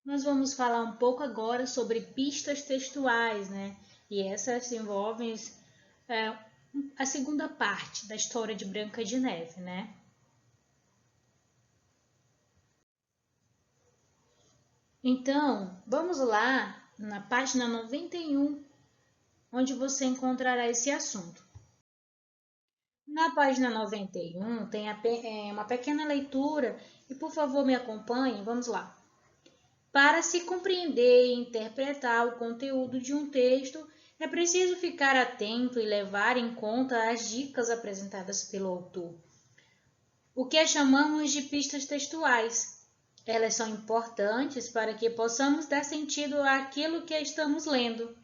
Nós vamos falar um pouco agora sobre pistas textuais, né? E essas envolvem é, a segunda parte da história de Branca de Neve, né? Então, vamos lá na página 91, onde você encontrará esse assunto. Na página 91 tem uma pequena leitura e, por favor, me acompanhe. Vamos lá. Para se compreender e interpretar o conteúdo de um texto, é preciso ficar atento e levar em conta as dicas apresentadas pelo autor, o que chamamos de pistas textuais. Elas são importantes para que possamos dar sentido àquilo que estamos lendo.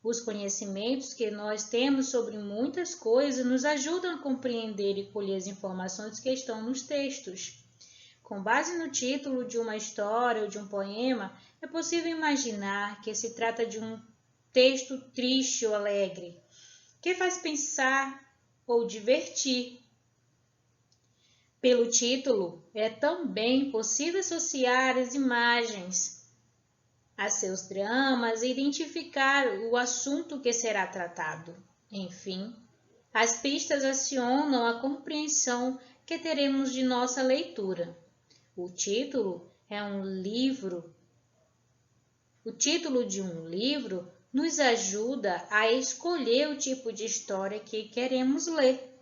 Os conhecimentos que nós temos sobre muitas coisas nos ajudam a compreender e colher as informações que estão nos textos. Com base no título de uma história ou de um poema, é possível imaginar que se trata de um texto triste ou alegre, que faz pensar ou divertir. Pelo título, é também possível associar as imagens a seus dramas e identificar o assunto que será tratado. Enfim, as pistas acionam a compreensão que teremos de nossa leitura. O título é um livro. O título de um livro nos ajuda a escolher o tipo de história que queremos ler.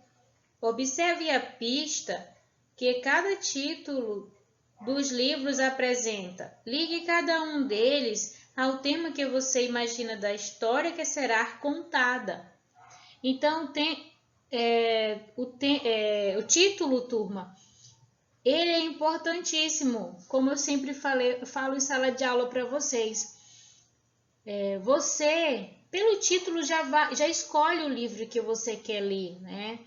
Observe a pista que cada título dos livros apresenta. Ligue cada um deles ao tema que você imagina da história que será contada. Então, o título, turma, ele é importantíssimo, como eu sempre falo em sala de aula para vocês. Você, pelo título, já escolhe o livro que você quer ler, né?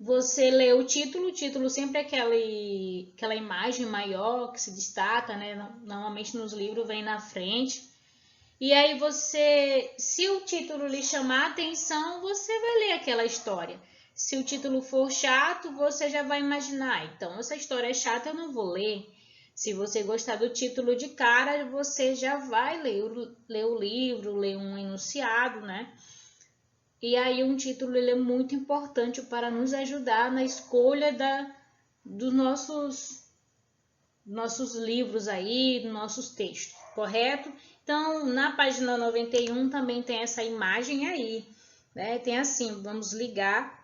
Você lê o título sempre é aquela imagem maior que se destaca, né? Normalmente nos livros vem na frente. E aí você, se o título lhe chamar a atenção, você vai ler aquela história. Se o título for chato, você já vai imaginar, então essa história é chata, eu não vou ler. Se você gostar do título de cara, você já vai ler o livro, ler um enunciado, né? E aí um título ele é muito importante para nos ajudar na escolha dos nossos livros aí, nossos textos, correto? Então, na página 91 também tem essa imagem aí, né? Tem assim, vamos ligar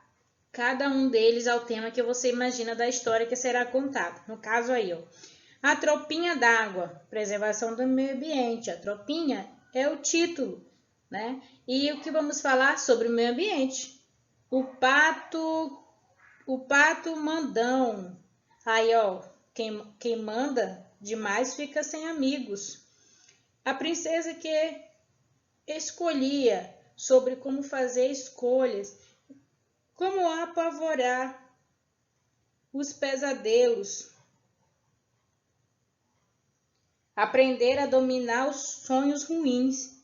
cada um deles ao tema que você imagina da história que será contada. No caso aí, ó, a tropinha d'água, preservação do meio ambiente. A tropinha é o título, né? E o que vamos falar sobre o meio ambiente? O pato, o pato mandão. Aí, ó, quem manda demais fica sem amigos. A princesa que escolhia sobre como fazer escolhas, como apavorar os pesadelos, aprender a dominar os sonhos ruins.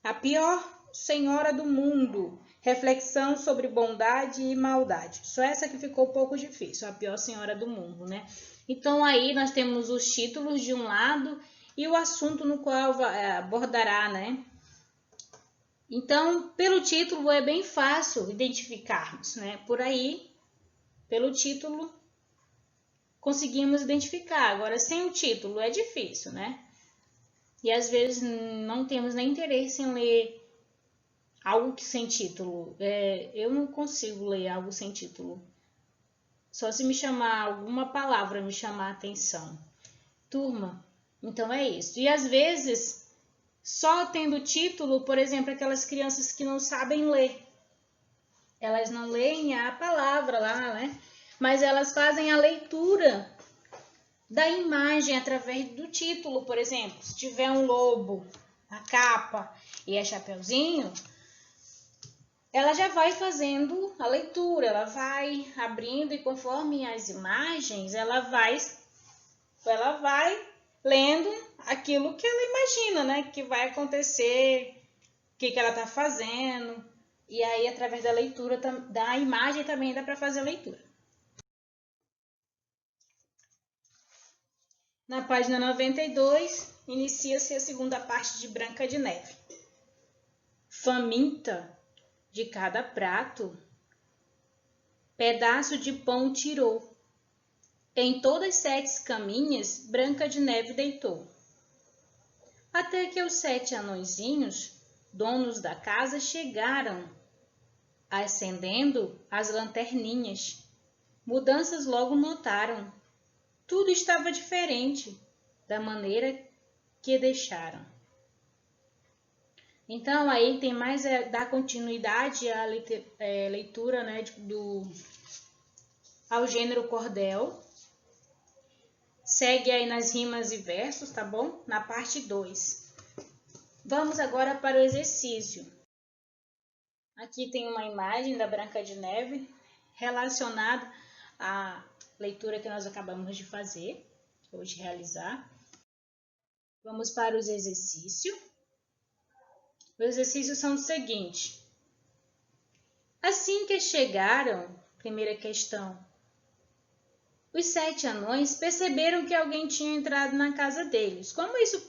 A pior senhora do mundo. Reflexão sobre bondade e maldade. Só essa que ficou um pouco difícil, a pior senhora do mundo, né? Então aí nós temos os títulos de um lado e o assunto no qual abordará, né? Então, pelo título é bem fácil identificarmos, né? Por aí, pelo título, conseguimos identificar. Agora, sem o título é difícil, né? E às vezes não temos nem interesse em ler algo que sem título. Eu não consigo ler algo sem título. Só se me chamar alguma palavra me chamar a atenção. Turma, então é isso. E às vezes, só tendo título, por exemplo, aquelas crianças que não sabem ler. Elas não leem a palavra lá, né? Mas elas fazem a leitura da imagem através do título, por exemplo. Se tiver um lobo, a capa e a Chapeuzinho, ela já vai fazendo a leitura, ela vai abrindo e conforme as imagens, ela vai lendo aquilo que ela imagina, né? Que vai acontecer, o que ela está fazendo. E aí, através da leitura, da imagem também dá para fazer a leitura. Na página 92, inicia-se a segunda parte de Branca de Neve. Faminta de cada prato, pedaço de pão tirou. Em todas 7 caminhas, Branca de Neve deitou. Até que os 7 anõezinhos, donos da casa, chegaram, acendendo as lanterninhas. Mudanças logo notaram. Tudo estava diferente da maneira que deixaram. Então, aí tem mais dar continuidade à leitura, né, ao gênero cordel. Segue aí nas rimas e versos, tá bom? Na parte 2. Vamos agora para o exercício. Aqui tem uma imagem da Branca de Neve relacionada à leitura que nós acabamos de fazer, ou de realizar. Vamos para os exercícios. Os exercícios são o seguinte. Assim que chegaram, primeira questão, os 7 anões perceberam que alguém tinha entrado na casa deles. Como isso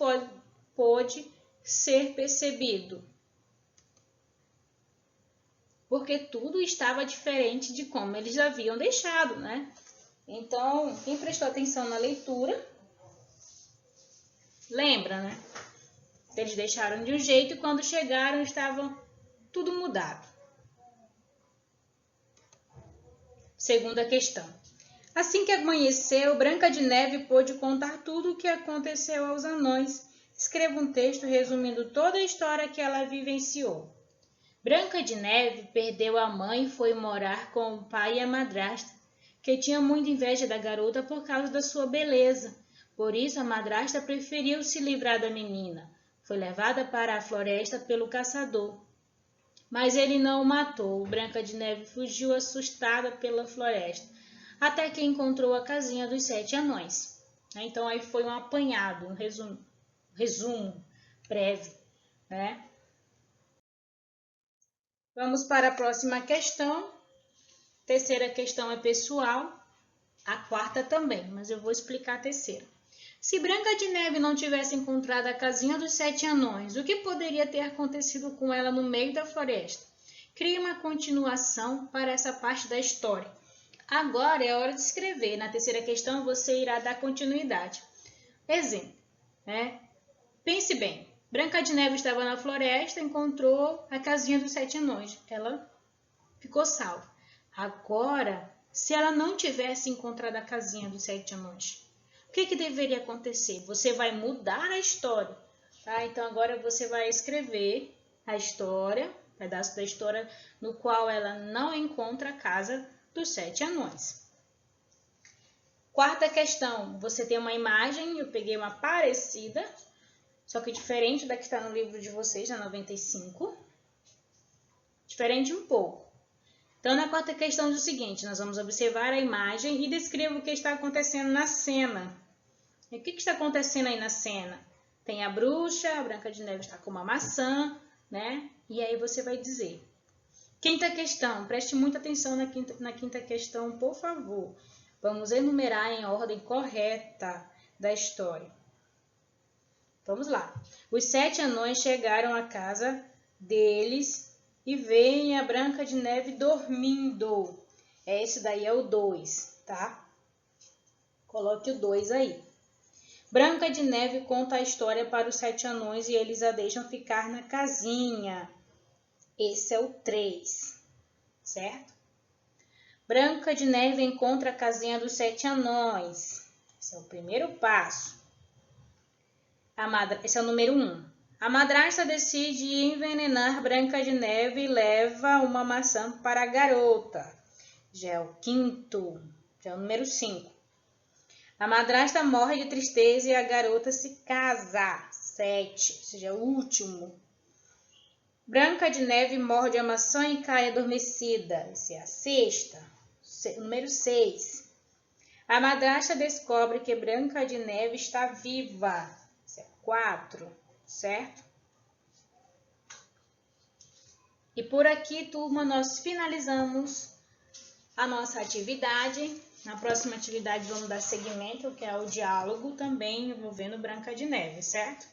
pode ser percebido? Porque tudo estava diferente de como eles haviam deixado, né? Então, quem prestou atenção na leitura, lembra, né? Eles deixaram de um jeito e quando chegaram estava tudo mudado. Segunda questão. Assim que amanheceu, Branca de Neve pôde contar tudo o que aconteceu aos anões. Escreva um texto resumindo toda a história que ela vivenciou. Branca de Neve perdeu a mãe e foi morar com o pai e a madrasta, que tinha muita inveja da garota por causa da sua beleza. Por isso, a madrasta preferiu se livrar da menina. Foi levada para a floresta pelo caçador. Mas ele não o matou. Branca de Neve fugiu assustada pela floresta, até que encontrou a casinha dos 7 anões. Então, aí foi um apanhado, um resumo breve, né? Vamos para a próxima questão. Terceira questão é pessoal. A quarta também, mas eu vou explicar a terceira. Se Branca de Neve não tivesse encontrado a casinha dos 7 anões, o que poderia ter acontecido com ela no meio da floresta? Crie uma continuação para essa parte da história. Agora é hora de escrever. Na terceira questão, você irá dar continuidade. Exemplo, né? Pense bem. Branca de Neve estava na floresta e encontrou a casinha dos 7 anões. Ela ficou salva. Agora, se ela não tivesse encontrado a casinha dos 7 anões, o que deveria acontecer? Você vai mudar a história, tá? Então, agora você vai escrever a história, pedaço da história no qual ela não encontra a casa dos 7 anões. Quarta questão, você tem uma imagem, eu peguei uma parecida, só que diferente da que está no livro de vocês, na 95. Diferente um pouco. Então, na quarta questão diz o seguinte, nós vamos observar a imagem e descreva o que está acontecendo na cena. E o que está acontecendo aí na cena? Tem a bruxa, a Branca de Neve está com uma maçã, né? E aí você vai dizer. Quinta questão, preste muita atenção na quinta questão, por favor. Vamos enumerar em ordem correta da história. Vamos lá. Os 7 anões chegaram à casa deles e veem a Branca de Neve dormindo. Esse daí é o 2, tá? Coloque o 2 aí. Branca de Neve conta a história para os 7 anões e eles a deixam ficar na casinha. Esse é o 3, certo? Branca de Neve encontra a casinha dos 7 anões. Esse é o primeiro passo. Esse é o número 1. A madrasta decide envenenar Branca de Neve e leva uma maçã para a garota. Já é o quinto. Já é o número 5. A madrasta morre de tristeza e a garota se casa. 7. Ou seja, é o último. Branca de Neve morde a maçã e cai adormecida. Essa é a sexta. Número 6. A madrasta descobre que Branca de Neve está viva. 4, certo? E por aqui, turma, nós finalizamos a nossa atividade. Na próxima atividade vamos dar seguimento, que é o diálogo, também envolvendo Branca de Neve, certo?